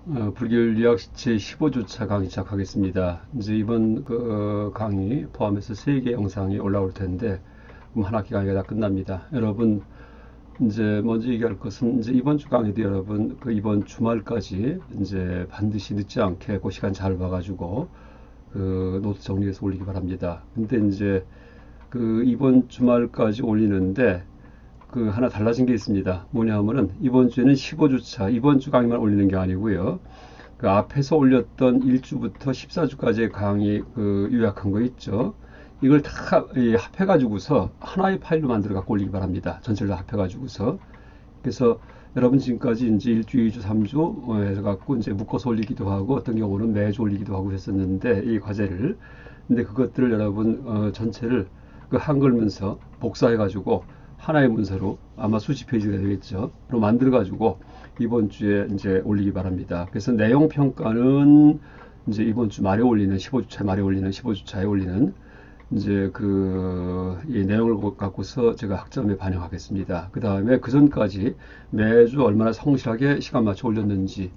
불교인류학 제 15주차 강의 시작하겠습니다. 이제 이번 강의 포함해서 3개 영상이 올라올 텐데, 한 학기 강의가 다 끝납니다. 여러분, 이제 먼저 얘기할 것은, 이제 이번 주 강의도 여러분, 이번 주말까지 이제 반드시 늦지 않게 그 시간 잘 봐가지고, 노트 정리해서 올리기 바랍니다. 근데 이제 이번 주말까지 올리는데, 하나 달라진 게 있습니다. 뭐냐 하면은 이번 주에는 15주차, 이번 주 강의만 올리는 게 아니고요. 그 앞에서 올렸던 1주부터 14주까지의 강의 요약한 거 있죠. 이걸 다 합해가지고서 하나의 파일로 만들어 갖고 올리기 바랍니다. 전체를 다 합해가지고서. 그래서 여러분 지금까지 이제 1주, 2주, 3주 해서 갖고 이제 묶어서 올리기도 하고 어떤 경우는 매주 올리기도 하고 했었는데 이 과제를. 근데 그것들을 여러분 전체를 한글 문서 복사해가지고 하나의 문서로 아마 수십 페이지가 되겠죠. 로 만들어가지고 이번 주에 이제 올리기 바랍니다. 그래서 내용 평가는 이제 이번 주 말에 올리는 15주차 말에 올리는 15주차에 올리는 이제 이 내용을 갖고서 제가 학점에 반영하겠습니다. 그 다음에 그 전까지 매주 얼마나 성실하게 시간 맞춰 올렸는지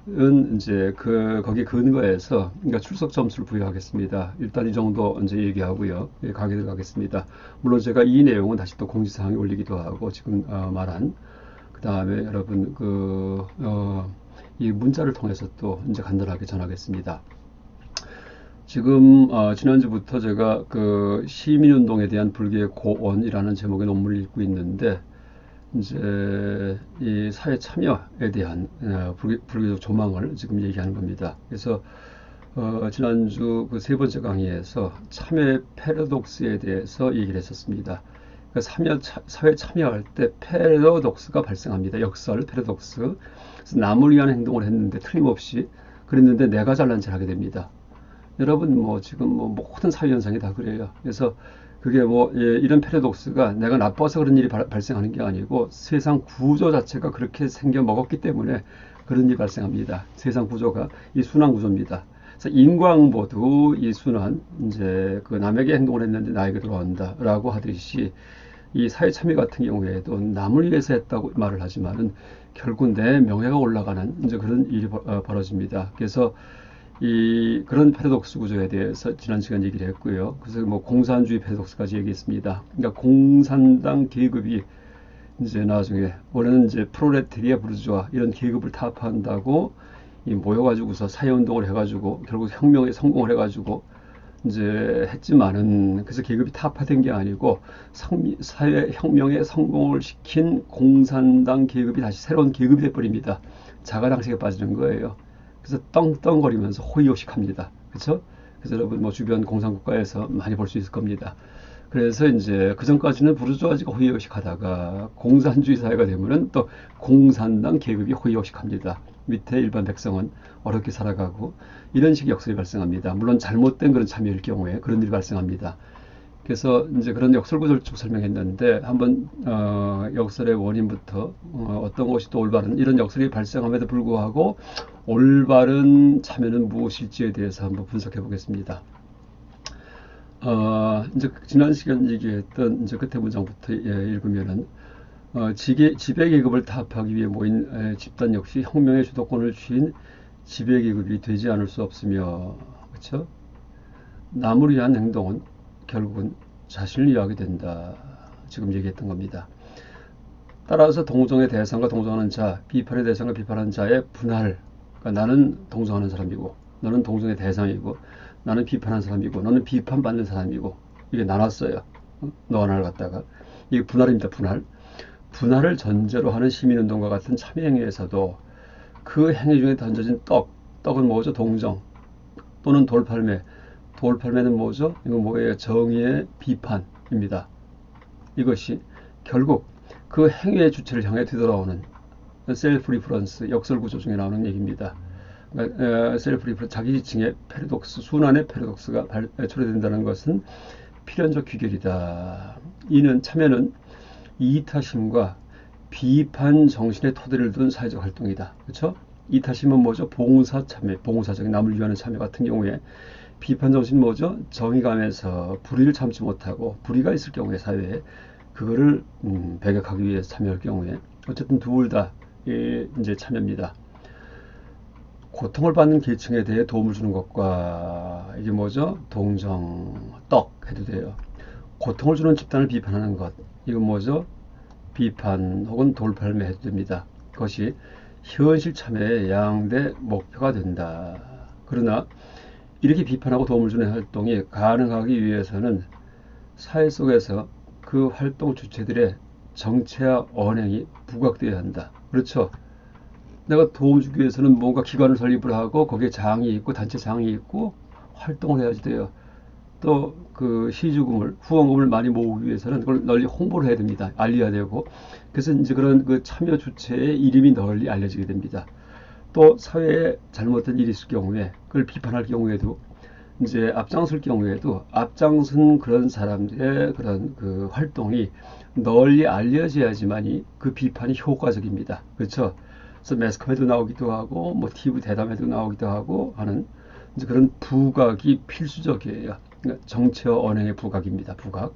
은 이제 거기 근거해서 그러니까 출석 점수를 부여하겠습니다. 일단 이 정도 이제 얘기하고요. 예, 강의 들어가겠습니다. 물론 제가 이 내용은 다시 또 공지사항에 올리기도 하고 지금 말한 그 다음에 여러분 이 문자를 통해서 또 이제 간단하게 전하겠습니다. 지금 지난주부터 제가 시민운동에 대한 불교의 고언이라는 제목의 논문을 읽고 있는데 이제 이 사회 참여에 대한 불교적 조망을 지금 얘기하는 겁니다. 그래서 지난주 세 번째 강의에서 참여의 패러독스에 대해서 얘기를 했었습니다. 그러니까 사회 참여할 때 패러독스가 발생합니다. 역설, 패러독스. 그래서 남을 위한 행동을 했는데 틀림없이 그랬는데 내가 잘난 체를 하게 됩니다. 여러분 지금 모든 사회 현상이 다 그래요. 그래서 그게 이런 패러독스가 내가 나빠서 그런 일이 발생하는 게 아니고 세상 구조 자체가 그렇게 생겨 먹었기 때문에 그런 일이 발생합니다. 세상 구조가 이 순환 구조입니다. 그래서 인광보도 이 순환, 이제 남에게 행동을 했는데 나에게 돌아온다라고 하듯이 이 사회 참여 같은 경우에도 남을 위해서 했다고 말을 하지만은 결국 내 명예가 올라가는 이제 그런 일이 벌어집니다. 그래서 그런 패러독스 구조에 대해서 지난 시간 얘기를 했고요. 그래서 공산주의 패러독스까지 얘기했습니다. 그러니까 공산당 계급이 이제 나중에 원래는 이제 프롤레타리아 부르주아 이런 계급을 타파한다고 모여가지고서 사회운동을 해가지고 결국 혁명에 성공을 해가지고 이제 했지만은 그래서 계급이 타파된 게 아니고 사회혁명에 성공을 시킨 공산당 계급이 다시 새로운 계급이 돼버립니다. 자가당색에 빠지는 거예요. 그래서 떵떵거리면서 호의호식합니다. 그렇죠? 그래서 여러분 주변 공산국가에서 많이 볼 수 있을 겁니다. 그래서 이제 그 전까지는 부르주아지가 호의호식하다가 공산주의 사회가 되면은 또 공산당 계급이 호의호식합니다. 밑에 일반 백성은 어렵게 살아가고 이런 식의 역설이 발생합니다. 물론 잘못된 그런 참여일 경우에 그런 일이 발생합니다. 그래서 이제 그런 역설 구조를 쭉 설명했는데 한번 역설의 원인부터 어떤 것이 또 올바른 이런 역설이 발생함에도 불구하고 올바른 참여는 무엇일지에 대해서 한번 분석해 보겠습니다. 이제 지난 시간 얘기했던 이제 끝에 문장부터 읽으면은 지배계급을 타협하기 위해 모인 집단 역시 혁명의 주도권을 쥔 지배계급이 되지 않을 수 없으며, 그렇죠? 남을 위한 행동은 결국은 자신을 위하게 된다. 지금 얘기했던 겁니다. 따라서 동정의 대상과 동정하는 자, 비판의 대상과 비판하는 자의 분할. 그러니까 나는 동정하는 사람이고, 너는 동정의 대상이고, 나는 비판하는 사람이고, 너는 비판받는 사람이고, 이게 나눴어요. 너와 나를 갖다가. 이게 분할입니다. 분할. 분할을 전제로 하는 시민운동과 같은 참여행위에서도 그 행위 중에 던져진 떡은 뭐죠? 동정 또는 돌팔매. 돌팔매는 뭐죠? 이건 뭐예요? 정의의 비판입니다. 이것이 결국 그 행위의 주체를 향해 되돌아오는 셀프 리퍼런스 역설 구조 중에 나오는 얘기입니다. 셀프 리퍼런스 자기 지칭의 패러독스, 순환의 패러독스가 초래된다는 것은 필연적 귀결이다. 이는 참여는 이타심과 비판 정신의 토대를 둔 사회적 활동이다. 그렇죠? 이타심은 뭐죠? 봉사 참여, 봉사적인 남을 위하는 참여 같은 경우에 비판 정신 뭐죠? 정의감에서 불의를 참지 못하고 불의가 있을 경우에 사회에 그거를 배격하기 위해서 참여할 경우에 어쨌든 둘 다 이제 참여입니다. 고통을 받는 계층에 대해 도움을 주는 것과 이게 뭐죠? 동정, 떡 해도 돼요. 고통을 주는 집단을 비판하는 것. 이건 뭐죠? 비판 혹은 돌팔매 해도 됩니다. 그것이 현실 참여의 양대 목표가 된다. 그러나 이렇게 비판하고 도움을 주는 활동이 가능하기 위해서는 사회 속에서 그 활동 주체들의 정체와 언행이 부각되어야 한다. 그렇죠? 내가 도움 주기 위해서는 뭔가 기관을 설립을 하고 거기에 장이 있고 단체 장이 있고 활동을 해야지 돼요. 또 그 시주금을 후원금을 많이 모으기 위해서는 그걸 널리 홍보를 해야 됩니다. 알려야 되고 그래서 이제 그런 그 참여 주체의 이름이 널리 알려지게 됩니다. 또 사회에 잘못된 일이 있을 경우에 그걸 비판할 경우에도 이제 앞장설 경우에도 앞장선 그런 사람들의 그런 그 활동이 널리 알려져야지만이 그 비판이 효과적입니다. 그렇죠? 그래서 매스컴에도 나오기도 하고 뭐 TV 대담에도 나오기도 하고 하는 이제 그런 부각이 필수적이에요. 그러니까 정체와 언행의 부각입니다. 부각.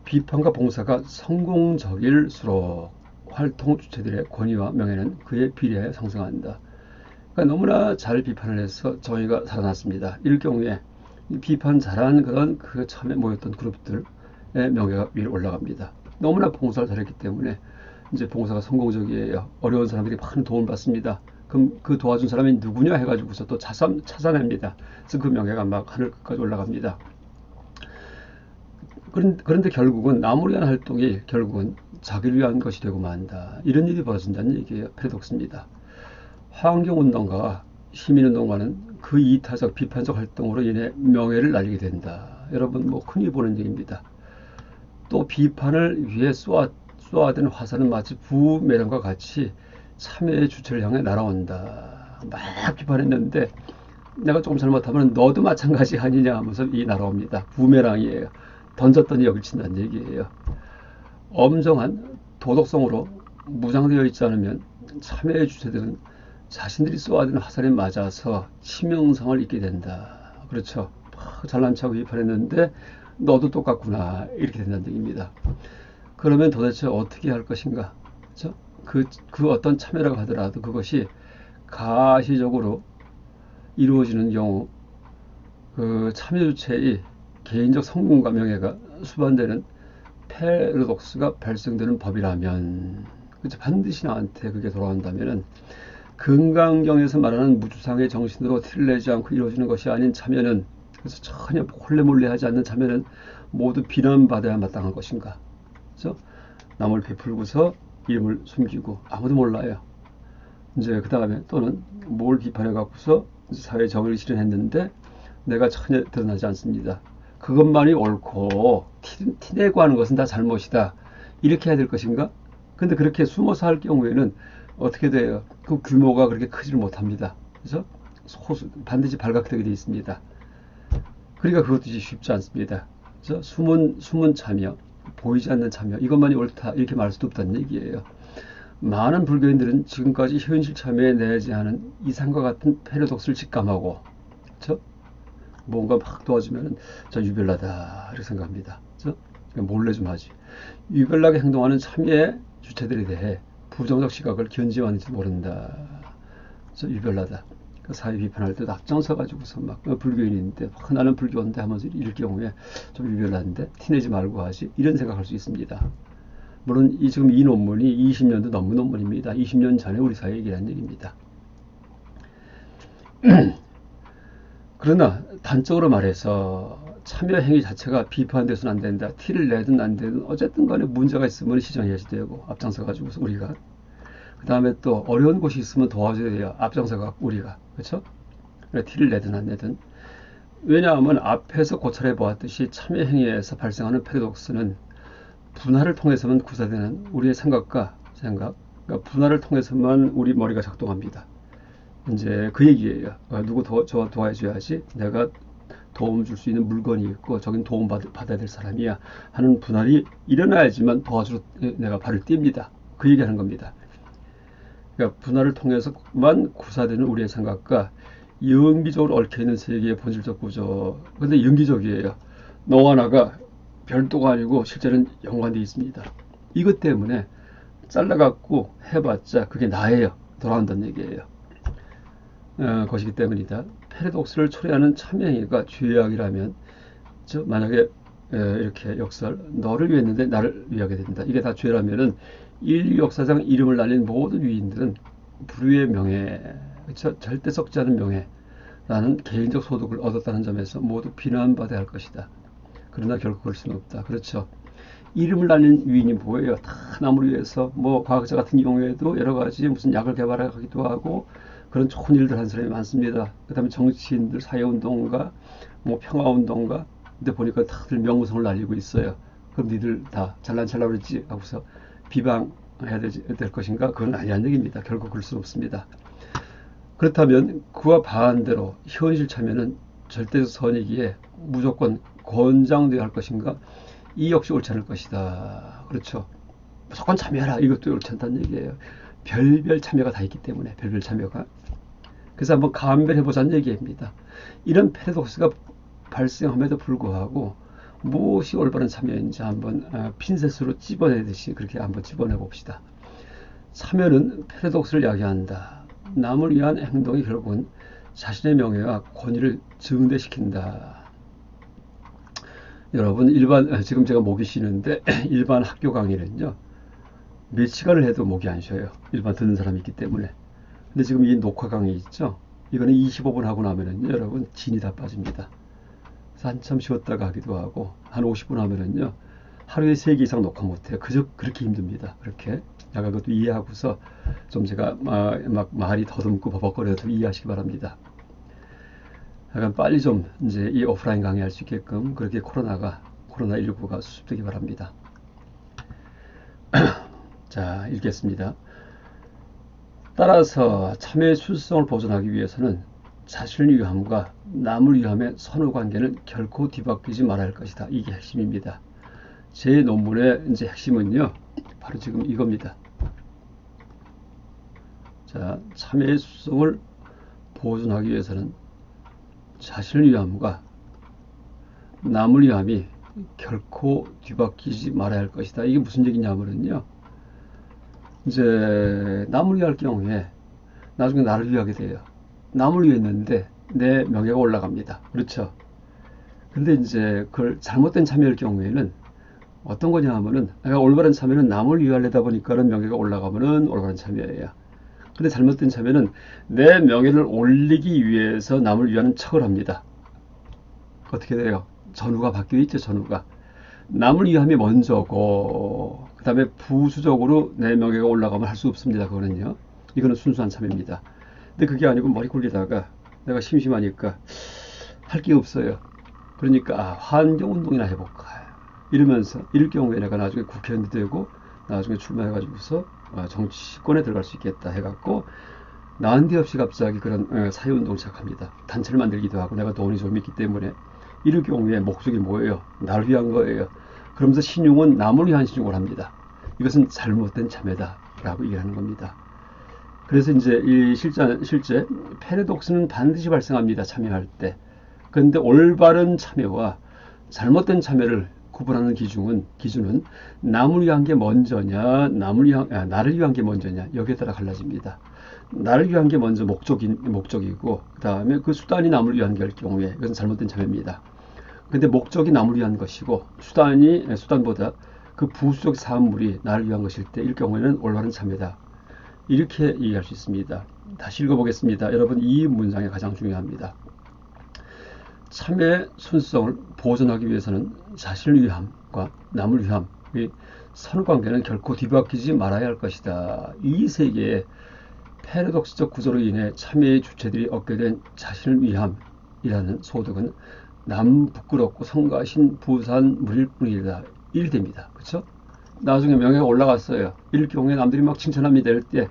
비판과 봉사가 성공적일수록 활동 주체들의 권위와 명예는 그에 비례하여 상승한다. 그러니까 너무나 잘 비판을 해서 정의가 살아났습니다. 이럴 경우에 비판 잘한 그런 그 처음에 모였던 그룹들의 명예가 위로 올라갑니다. 너무나 봉사를 잘했기 때문에 이제 봉사가 성공적이에요. 어려운 사람들이 많은 도움을 받습니다. 그럼 그 도와준 사람이 누구냐 해가지고서 또 찾아냅니다. 그래서 그 명예가 막 하늘 끝까지 올라갑니다. 그런데 결국은 남을 위한 활동이 결국은 자기를 위한 것이 되고 만다. 이런 일이 벌어진다는 얘기예요. 패러독스입니다. 환경운동가와 시민운동가는 그 이타적 비판적 활동으로 인해 명예를 날리게 된다. 여러분 뭐 흔히 보는 얘기입니다. 또 비판을 위해 쏘아댄 화살은 마치 부메랑과 같이 참여의 주체를 향해 날아온다. 막 비판했는데 내가 조금 잘못하면 너도 마찬가지 아니냐 하면서 이 날아옵니다. 부메랑이에요. 던졌더니 여길 친다는 얘기예요. 엄정한 도덕성으로 무장되어 있지 않으면 참여의 주체들은 자신들이 쏘아댄 화살에 맞아서 치명상을 입게 된다. 그렇죠. 잘난 척하고 비판했는데 너도 똑같구나 이렇게 된다는 얘기입니다. 그러면 도대체 어떻게 할 것인가? 그렇죠? 그 어떤 참여라고 하더라도 그것이 가시적으로 이루어지는 경우 그 참여 주체의 개인적 성공과 명예가 수반되는 패러독스가 발생되는 법이라면 그렇죠? 반드시 나한테 그게 돌아온다면은 건강경에서 말하는 무주상의 정신으로 티를 내지 않고 이루어지는 것이 아닌 참여는 그래서 전혀 홀레몰레 하지 않는 참여는 모두 비난받아야 마땅한 것인가? 그렇죠? 남을 베풀고서 이름을 숨기고 아무도 몰라요. 이제 그 다음에 또는 뭘 비판해 갖고서 사회 정의를 실현했는데 내가 전혀 드러나지 않습니다. 그것만이 옳고 티내고 하는 것은 다 잘못이다. 이렇게 해야 될 것인가? 근데 그렇게 숨어서 할 경우에는 어떻게 돼요? 그 규모가 그렇게 크지를 못합니다. 그래서 반드시 발각되게 되어 있습니다. 그러니까 그것도 쉽지 않습니다. 그래서 숨은 참여, 보이지 않는 참여, 이것만이 옳다 이렇게 말할 수도 없다는 얘기예요. 많은 불교인들은 지금까지 현실 참여에 내재하는 이상과 같은 패러독스를 직감하고, 그렇죠? 뭔가 막 도와주면 저 유별나다 이렇게 생각합니다. 그렇죠? 몰래 좀 하지. 유별나게 행동하는 참여의 주체들에 대해 부정적 시각을 견지하는지 모른다. 그래서 유별나다. 그 사회 비판할 때도 앞장서 가지고서 막 불교인인데 나는 불교인데 하면서 이럴 경우에 좀 유별난데 티내지 말고 하지 이런 생각할 수 있습니다. 물론 지금 이 논문이 20년도 넘은 논문입니다. 20년 전에 우리 사회에 얘기한 얘기입니다. 그러나 단적으로 말해서 참여 행위 자체가 비판돼서는 안 된다. 티를 내든 안 내든 어쨌든 간에 문제가 있으면 시정해야지 되고 앞장서 가지고서 우리가 그 다음에 또 어려운 곳이 있으면 도와줘야 돼요. 앞장서 갖고 우리가 그렇죠? 티를 내든 안 내든 왜냐하면 앞에서 고찰해 보았듯이 참여 행위에서 발생하는 패러독스는 분할을 통해서만 구사되는 우리의 생각 그러니까 분할을 통해서만 우리 머리가 작동합니다. 이제 그 얘기예요. 누구 저 도와줘야지 내가 도움 줄 수 있는 물건이 있고 저긴 도움 받아야 될 사람이야 하는 분할이 일어나야지만 도와주러 내가 발을 띱니다. 그 얘기하는 겁니다. 그러니까 분할을 통해서만 구사되는 우리의 생각과 영기적으로 얽혀있는 세계의 본질적 구조. 근데 영기적이에요. 너와 나가 별도가 아니고 실제는 연관되어 있습니다. 이것 때문에 잘라갖고 해봤자 그게 나예요. 돌아간다는 얘기예요. 것이기 때문이다. 패러독스를 초래하는 참여행위가 죄악이라면, 만약에 이렇게 역설, 너를 위했는데 나를 위하게 된다. 이게 다 죄라면은 인류 역사상 이름을 날린 모든 위인들은 불의의 명예, 그렇죠? 절대 썩지 않은 명예라는 개인적 소득을 얻었다는 점에서 모두 비난받아야 할 것이다. 그러나 결코 그럴 수는 없다. 그렇죠? 이름을 날린 위인이 뭐예요? 다 남을 위해서, 뭐 과학자 같은 경우에도 여러 가지 무슨 약을 개발하기도 하고 그런 좋은 일들 한 사람이 많습니다. 그 다음에 정치인들, 사회운동가, 뭐 평화운동가, 근데 보니까 다들 명무성을 날리고 있어요. 그럼 니들 다 잘난 척하려고 그랬지 하고서 비방해야 될 것인가? 그건 아니란 얘기입니다. 결코 그럴 수 없습니다. 그렇다면 그와 반대로 현실 참여는 절대적 선이기에 무조건 권장되어야 할 것인가? 이 역시 옳지 않을 것이다. 그렇죠? 무조건 참여하라. 이것도 옳지 않다는 얘기예요. 별별 참여가 다 있기 때문에, 별별 참여가. 그래서 한번 감별해보자는 얘기입니다. 이런 패러독스가 발생함에도 불구하고 무엇이 올바른 참여인지 한번 핀셋으로 찝어내듯이 그렇게 한번 찝어내 봅시다. 참여는 패러독스를 야기한다. 남을 위한 행동이 결국은 자신의 명예와 권위를 증대시킨다. 여러분, 지금 제가 목이 쉬는데 일반 학교 강의는요, 몇 시간을 해도 목이 안 쉬어요. 일반 듣는 사람이 있기 때문에. 근데 지금 이 녹화 강의 있죠? 이거는 25분 하고 나면은요, 여러분, 진이 다 빠집니다. 그래서 한참 쉬었다가 하기도 하고, 한 50분 하면은요, 하루에 3개 이상 녹화 못해요. 그렇게 힘듭니다. 그렇게. 약간 그것도 이해하고서 좀 제가 막 말이 더듬고 버벅거려도 이해하시기 바랍니다. 약간 빨리 좀 이제 이 오프라인 강의할 수 있게끔 그렇게 코로나19가 수습되기 바랍니다. 자, 읽겠습니다. 따라서 참여의 순수성을 보존하기 위해서는 자신을 위함과 남을 위함의 선후 관계는 결코 뒤바뀌지 말아야 할 것이다. 이게 핵심입니다. 제 논문의 이제 핵심은요, 바로 지금 이겁니다. 자, 참여의 순수성을 보존하기 위해서는 자신을 위함과 남을 위함이 결코 뒤바뀌지 말아야 할 것이다. 이게 무슨 얘기냐면요, 이제 남을 위할 경우에 나중에 나를 위하게 돼요. 남을 위했는데 내 명예가 올라갑니다. 그렇죠? 근데 이제 그걸 잘못된 참여일 경우에는 어떤 거냐 하면은, 올바른 참여는 남을 위하려다 보니까는 명예가 올라가면은 올바른 참여예요. 근데 잘못된 참여는 내 명예를 올리기 위해서 남을 위하는 척을 합니다. 어떻게 돼요? 전후가 바뀌어 있죠, 전후가. 남을 위함이 먼저고, 그 다음에 부수적으로 내 명예가 올라가면 할 수 없습니다, 그거는요. 이거는 순수한 참여입니다. 근데 그게 아니고 머리 굴리다가 내가 심심하니까 할 게 없어요. 그러니까, 환경운동이나 해볼까. 이러면서, 이럴 경우에 내가 나중에 국회의원도 되고, 나중에 출마해가지고서 정치권에 들어갈 수 있겠다 해갖고 난데없이 갑자기 그런 사회운동을 시작합니다. 단체를 만들기도 하고 내가 돈이 좀 있기 때문에. 이럴 경우에 목적이 뭐예요? 나를 위한 거예요. 그러면서 신용은 남을 위한 신용을 합니다. 이것은 잘못된 참여다라고 얘기하는 겁니다. 그래서 이제 이 실제 패러독스는 반드시 발생합니다. 참여할 때. 그런데 올바른 참여와 잘못된 참여를 구분하는 기준은 남을 위한 게 먼저냐, 나를 위한 게 먼저냐, 여기에 따라 갈라집니다. 나를 위한 게 먼저 목적이고, 그 다음에 그 수단이 남을 위한 게 할 경우에 이것은 잘못된 참여입니다. 근데 목적이 남을 위한 것이고, 수단보다 그 부수적 사물이 나를 위한 것일 때, 이 경우에는 올바른 참여다. 이렇게 얘기할 수 있습니다. 다시 읽어보겠습니다. 여러분, 이 문장이 가장 중요합니다. 참여의 순수성을 보존하기 위해서는 자신을 위함과 남을 위함의 선관계는 결코 뒤바뀌지 말아야 할 것이다. 이 세 개의 패러독스적 구조로 인해 참여의 주체들이 얻게 된 자신을 위함이라는 소득은 남 부끄럽고 성가신 부산물일 뿐이다. 일 됩니다. 그렇죠? 나중에 명예가 올라갔어요. 이럴 경우에 남들이 막 칭찬합니다. 이럴 때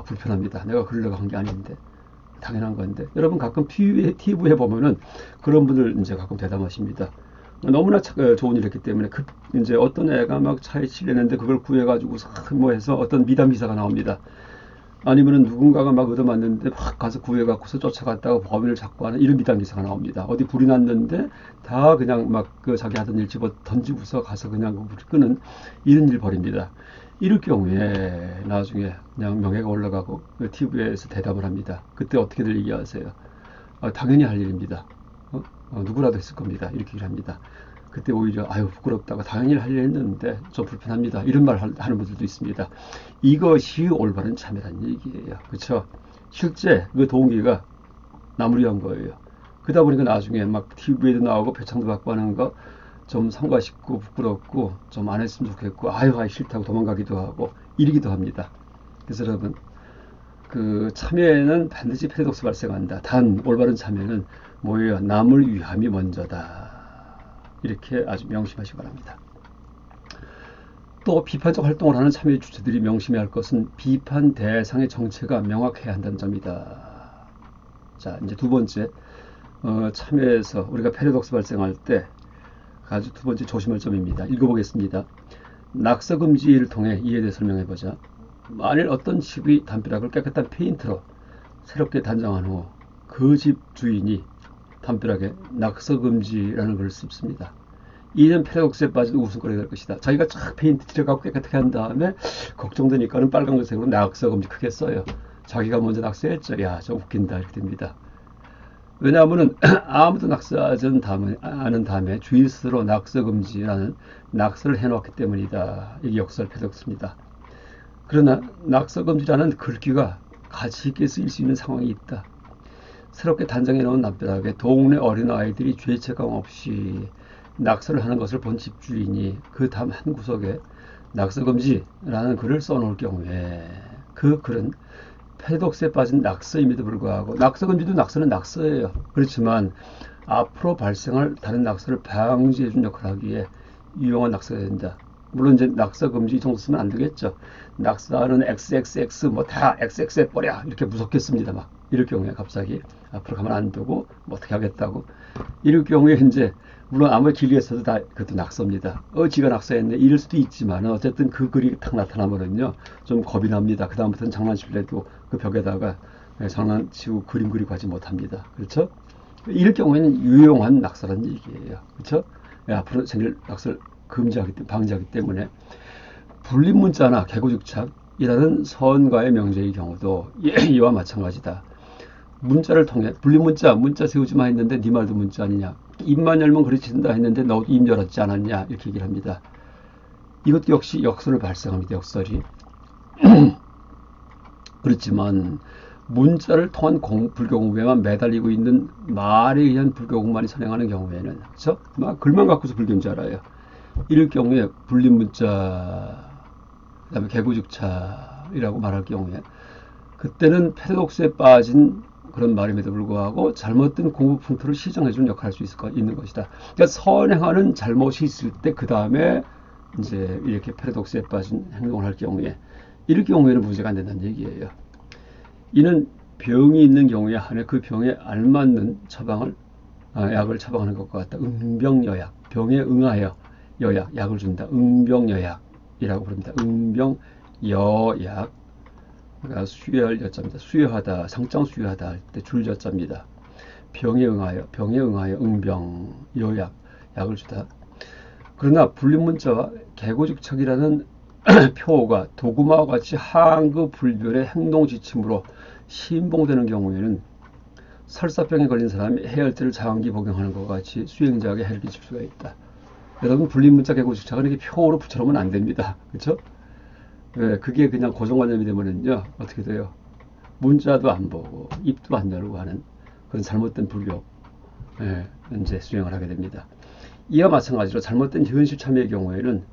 불편합니다. 내가 그러려고 한 게 아닌데. 당연한 건데. 여러분 가끔 TV에 보면은 그런 분들 이제 가끔 대담하십니다. 너무나 좋은 일 했기 때문에 이제 어떤 애가 막 차에 치려는데 그걸 구해가지고 뭐 해서 어떤 미담 기사가 나옵니다. 아니면은 누군가가 막 얻어맞는데 막 가서 구해갖고서 쫓아갔다가 범인을 잡고 하는 이런 미담 기사가 나옵니다. 어디 불이 났는데 다 그냥 막 자기 하던 일 집어 던지고서 가서 그냥 불을 끄는 이런 일 벌입니다. 이럴 경우에 나중에 그냥 명예가 올라가고 TV에서 대답을 합니다. 그때 어떻게들 얘기하세요? 당연히 할 일입니다. 누구라도 했을 겁니다. 이렇게 얘기를 합니다. 그때 오히려 아유 부끄럽다고 당연히 할 일 했는데 좀 불편합니다. 이런 말 하는 분들도 있습니다. 이것이 올바른 참여란 얘기예요. 그렇죠? 실제 그 동기가 남을 위한 거예요. 그러다 보니까 나중에 막 TV에도 나오고 표창도 받고 하는 거 좀 성가쉽고 부끄럽고 좀 안 했으면 좋겠고 아유 싫다고 도망가기도 하고 이러기도 합니다. 그래서 여러분 그 참여에는 반드시 패러독스 발생한다. 단 올바른 참여는 뭐예요? 남을 위함이 먼저다. 이렇게 아주 명심하시기 바랍니다. 또 비판적 활동을 하는 참여 주체들이 명심해야 할 것은 비판 대상의 정체가 명확해야 한다는 점이다. 자, 이제 두 번째, 참여에서 우리가 패러독스 발생할 때 아주 두 번째 조심할 점입니다. 읽어보겠습니다. 낙서 금지를 통해 이에 대해 설명해보자. 만일 어떤 집이 담벼락을 깨끗한 페인트로 새롭게 단장한 후 그 집 주인이 담벼락에 낙서 금지라는 글을 씁니다. 이는 패러독스에 빠진 웃음거리가 될 것이다. 자기가 쫙 페인트 칠해갖고 깨끗하게 한 다음에 걱정되니까는 빨간색으로 낙서 금지 크게 써요. 자기가 먼저 낙서했죠. 야, 저 웃긴다. 이렇게 됩니다. 왜냐하면 아무도 낙서하지 않은 다음에 주인 스스로 낙서 금지라는 낙서를 해놓았기 때문이다. 이게 역설 패러독스입니다. 그러나 낙서 금지라는 글귀가 가치 있게 쓰일 수 있는 상황이 있다. 새롭게 단장해 놓은 담벼락에 동네 어린아이들이 죄책감 없이 낙서를 하는 것을 본 집주인이 그 담 한 구석에 낙서 금지라는 글을 써놓을 경우에 그 글은 패러독스에 빠진 낙서임에도 불구하고 낙서 금지도 낙서는 낙서예요. 그렇지만 앞으로 발생할 다른 낙서를 방지해 준 역할을 하기 위해 유용한 낙서가 된다. 물론 이제 낙서 금지 이 정도 쓰면 안 되겠죠. 낙서하는 XXX 뭐 다 XX에 버려 이렇게 무섭게 씁니다. 막 이럴 경우에 갑자기 앞으로 가면 안 되고 뭐 어떻게 하겠다고 이럴 경우에 이제 물론 아무리 길리에서도 다 그것도 낙서입니다. 지가 낙서했네 이럴 수도 있지만 어쨌든 그 글이 딱 나타나면은요 좀 겁이 납니다. 그 다음부터는 장난칠래도 그 벽에다가 장난치고 그림 그리고 하지 못합니다. 그렇죠? 이럴 경우에는 유용한 낙서라는 얘기예요. 그렇죠? 앞으로 생길 낙서를 방지하기 때문에 분리문자나 개고죽착이라는 선과의 명제의 경우도 이와 마찬가지다. 문자를 통해 분리문자 세우지 마 했는데 네 말도 문자 아니냐. 입만 열면 그르친다 했는데 너도 입 열었지 않았냐 이렇게 얘기를 합니다. 이것도 역시 역설을 발생합니다. 역설이. 그렇지만 문자를 통한 불교 공부에만 매달리고 있는 말에 의한 불교 공부만이 선행하는 경우에는 그렇죠? 막 글만 갖고서 불교인 줄 알아요. 이럴 경우에 분리문자 그다음에 개고죽차이라고 말할 경우에 그때는 패러독스에 빠진 그런 말임에도 불구하고 잘못된 공부 풍토를 시정해주는 역할을 할 수 있는 것이다. 그러니까 선행하는 잘못이 있을 때 그 다음에 이제 이렇게 패러독스에 빠진 행동을 할 경우에 이럴 경우에는 문제가 안 된다는 얘기예요. 이는 병이 있는 경우에 한해 그 병에 알맞는 약을 처방하는 것과 같다. 응병여약, 병에 응하여 약을 준다. 응병여약이라고 부릅니다. 응병여약. 그러니까 수여할 여자입니다. 수여하다, 상장 수여하다 할 때 줄여자입니다. 병에 응하여 응병, 여약, 약을 주다. 그러나 분리문자와 개고죽착이라는 표어가 도구마와 같이 한그 불변의 행동 지침으로 신봉되는 경우에는 설사병에 걸린 사람이 해열제를 장기 복용하는 것과 같이 수행자에게 해를 끼칠 수가 있다. 여러분 분리문자 개고죽착은 이렇게 표어로 붙여놓으면 안 됩니다. 그렇죠? 그게 그냥 고정관념이 되면은요 어떻게 돼요? 문자도 안 보고 입도 안 열고 하는 그런 잘못된 불교 이제 수행을 하게 됩니다. 이와 마찬가지로 잘못된 현실 참여의 경우에는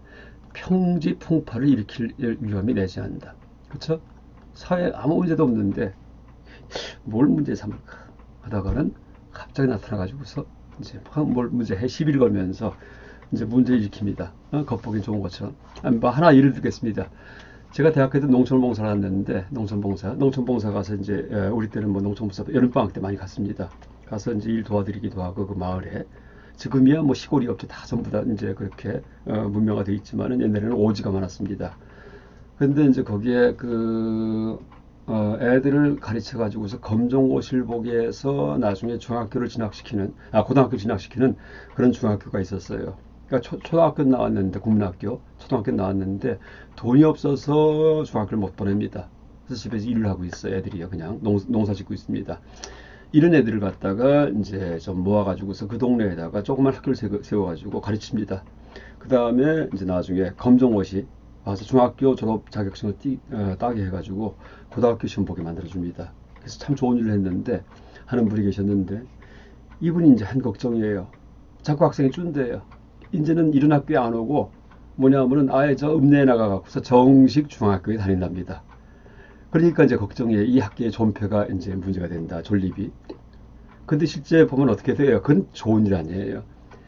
평지풍파를 일으킬 위험이 내재한다. 그렇죠? 사회에 아무 문제도 없는데 뭘 문제 삼을까 하다가는 갑자기 나타나가지고서 이제 뭘 문제해 시비를 걸면서 이제 문제를 일으킵니다. 겉보기 좋은 것처럼. 뭐 하나 예를 들겠습니다. 제가 대학교 때 농촌봉사를 했는데 농촌봉사 가서 이제 우리 때는 뭐 농촌봉사 여름방학 때 많이 갔습니다. 가서 이제 일 도와드리기도 하고 그 마을에 지금이야 뭐 시골이 없지 다 전부 다 이제 그렇게 문명화되어 있지만은 옛날에는 오지가 많았습니다. 근데 이제 거기에 애들을 가르쳐 가지고서 검정고실복에서 나중에 고등학교 진학시키는 그런 중학교가 있었어요. 그러니까 초등학교 나왔는데, 국민학교 초등학교 나왔는데 돈이 없어서 중학교를 못 보냅니다. 그래서 집에서 일을 하고 있어요. 애들이요. 그냥 농사 짓고 있습니다. 이런 애들을 갖다가 이제 좀 모아가지고서 그 동네에다가 조그만 학교를 세워가지고 가르칩니다. 그 다음에 이제 나중에 검정고시 와서 중학교 졸업 자격증을 따게 해가지고 고등학교 시험 보게 만들어줍니다. 그래서 참 좋은 일을 했는데, 하는 분이 계셨는데, 이분이 이제 한 걱정이에요. 자꾸 학생이 준대요. 이제는 이런 학교에 안 오고 뭐냐면은 아예 저 읍내에 나가갖고서 정식 중학교에 다닌답니다. 그러니까 이제 걱정이에요. 이 학교의 존폐가 이제 문제가 된다. 존립이. 근데 실제 보면 어떻게 돼요? 그건 좋은 일 아니에요.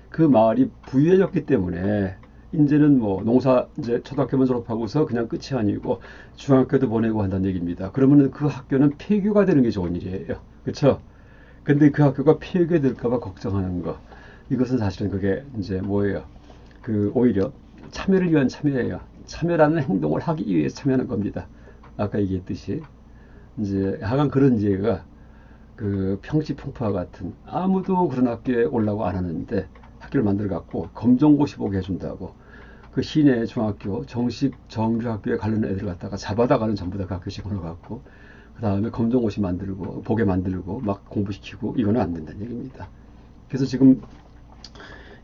그 마을이 부유해졌기 때문에 이제는 뭐 농사 이제 초등학교만 졸업하고서 그냥 끝이 아니고 중학교도 보내고 한다는 얘기입니다. 그러면은 그 학교는 폐교가 되는 게 좋은 일이에요. 그렇죠? 근데 그 학교가 폐교가 될까봐 걱정하는 거. 이것은 사실은 그게 이제 뭐예요? 그 오히려 참여를 위한 참여예요. 참여라는 행동을 하기 위해서 참여하는 겁니다. 아까 얘기했듯이 이제 하여간 그런 예가 그 평지풍파와 같은, 아무도 그런 학교에 오려고 안 하는데 학교를 만들어 갖고 검정고시 보게 해준다고 그 시내 중학교 정식 정규학교에 가려는 애들 갖다가 잡아다가는 전부 다 그 학교 집어넣어 갖고 그 다음에 검정고시 만들고 보게 만들고 막 공부시키고, 이거는 안 된다는 얘기입니다. 그래서 지금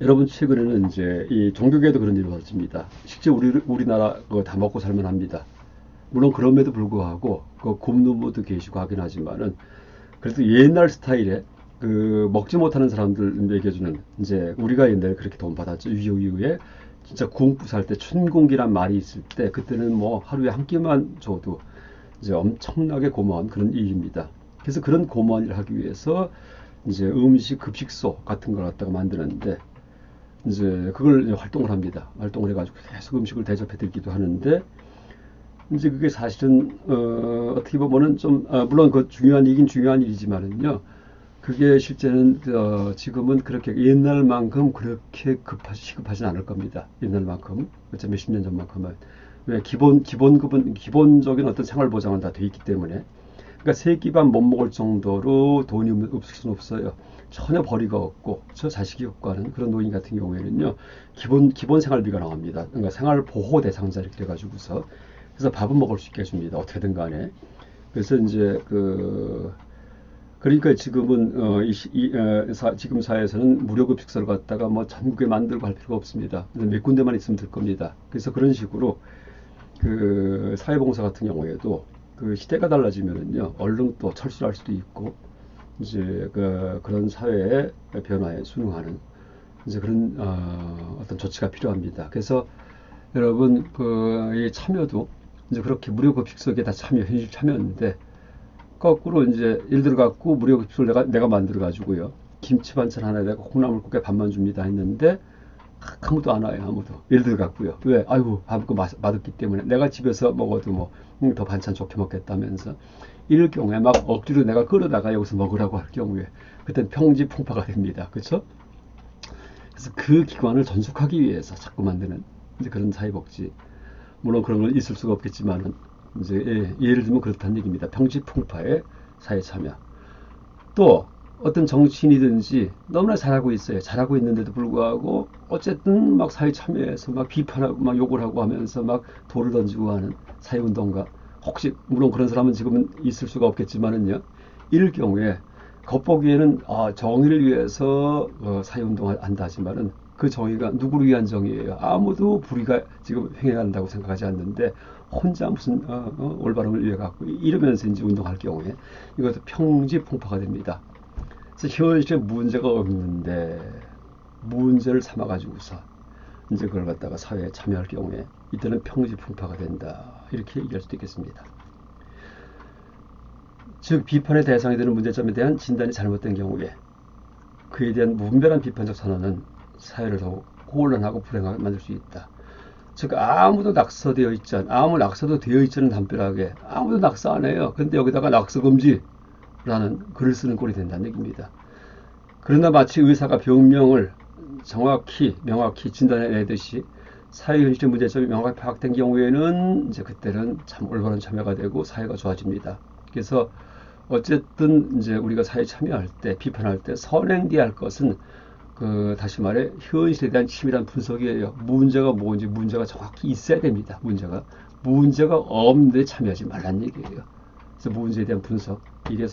여러분 최근에는 이제 이 종교계도 그런 일이 벌어집니다. 실제 우리나라 그거 다 먹고 살만 합니다. 물론 그럼에도 불구하고 그 굶는 분도 계시고 하긴 하지만은 그래도 옛날 스타일의 그 먹지 못하는 사람들 먹여주는, 이제 우리가 옛날에 그렇게 돈 받았죠. 6.25 이후에 진짜 궁부 살 때 춘공기란 말이 있을 때 그때는 뭐 하루에 한 끼만 줘도 이제 엄청나게 고마운 그런 일입니다. 그래서 그런 고마운 일을 하기 위해서 이제 음식 급식소 같은 걸 갖다가 만드는데, 이제 그걸 이제 활동을 합니다. 활동을 해가지고 계속 음식을 대접해 드리기도 하는데, 이제 그게 사실은 어떻게 보면은 좀 물론 그 중요한 일이긴 중요한 일이지만은요, 그게 실제는 지금은 그렇게 옛날만큼 그렇게 시급하진 않을 겁니다. 옛날만큼 몇십 년 전만큼은. 왜 기본급은 기본적인 어떤 생활 보장은 다 돼 있기 때문에. 그러니까 세 끼밥 못 먹을 정도로 돈이 없을 수는 없어요. 전혀 벌이가 없고 저 자식이 없고 하는 그런 노인 같은 경우에는요, 기본 생활비가 나옵니다. 그러니까 생활 보호 대상자 이렇게 돼가지고서, 그래서 밥은 먹을 수 있게 해줍니다. 어떻게든 간에. 그래서 이제 그러니까 지금은 지금 사회에서는 무료급식소를 갖다가 뭐 전국에 만들고 할 필요가 없습니다. 몇 군데만 있으면 될 겁니다. 그래서 그런 식으로 그 사회봉사 같은 경우에도 그 시대가 달라지면은요, 얼른 또 철수할 수도 있고, 이제 그런 사회의 변화에 순응하는 이제 그런 어떤 조치가 필요합니다. 그래서 여러분 이 참여도 이제 그렇게 무료급식소에 다 현실 참여인데, 거꾸로 이제 예를 들어 갖고 무료급식소를 내가 만들어 가지고요, 김치 반찬 하나에다가 콩나물국에 밥만 줍니다 했는데 아무도 안 와요. 아무도. 예를 들어 갖고요. 왜? 아이고 밥이 맛없기 때문에 내가 집에서 먹어도 뭐 더 반찬 좋게 먹겠다면서, 이럴 경우에 막 억지로 내가 끌어다가 여기서 먹으라고 할 경우에 그땐 평지풍파가 됩니다. 그렇죠? 그래서 그 기관을 전속하기 위해서 자꾸 만드는 이제 그런 사회복지. 물론 그런 건 있을 수가 없겠지만은 이제 예를 들면 그렇다는 얘기입니다. 평지풍파의 사회 참여. 또 어떤 정치인이든지 너무나 잘하고 있어요. 잘하고 있는데도 불구하고 어쨌든 막 사회 참여해서 막 비판하고 막 욕을 하고 하면서 막 돌을 던지고 하는 사회운동가, 혹시 물론 그런 사람은 지금은 있을 수가 없겠지만은요, 이럴 경우에 겉보기에는 정의를 위해서 사회운동을 한다 하지만은 그 정의가 누구를 위한 정의예요? 아무도 불의가 지금 행해간다고 생각하지 않는데 혼자 무슨 올바름을 위해 갖고 이러면서 이제 운동할 경우에 이것도 평지풍파가 됩니다. 그래서 현실에 문제가 없는데 문제를 삼아가지고서 이제 그걸 갖다가 사회에 참여할 경우에 이때는 평지풍파가 된다, 이렇게 얘기할 수도 있겠습니다. 즉 비판의 대상이 되는 문제점에 대한 진단이 잘못된 경우에 그에 대한 무분별한 비판적 선언은 사회를 더욱 혼란하고 불행하게 만들 수 있다. 즉 아무 낙서도 되어 있지 않은 담벼락에 아무도 낙서 안 해요. 근데 여기다가 낙서 금지라는 글을 쓰는 꼴이 된다는 얘기입니다. 그러나 마치 의사가 병명을 명확히 진단해내듯이 사회 현실의 문제점이 명확히 파악된 경우에는 이제 그때는 참 올바른 참여가 되고 사회가 좋아집니다. 그래서 어쨌든 이제 우리가 사회 참여할 때, 비판할 때 선행돼야 할 것은 다시 말해 현실에 대한 치밀한 분석이에요. 문제가 뭔지 문제가 정확히 있어야 됩니다. 문제가 없는데 참여하지 말란 얘기예요. 그래서 문제에 대한 분석, 이게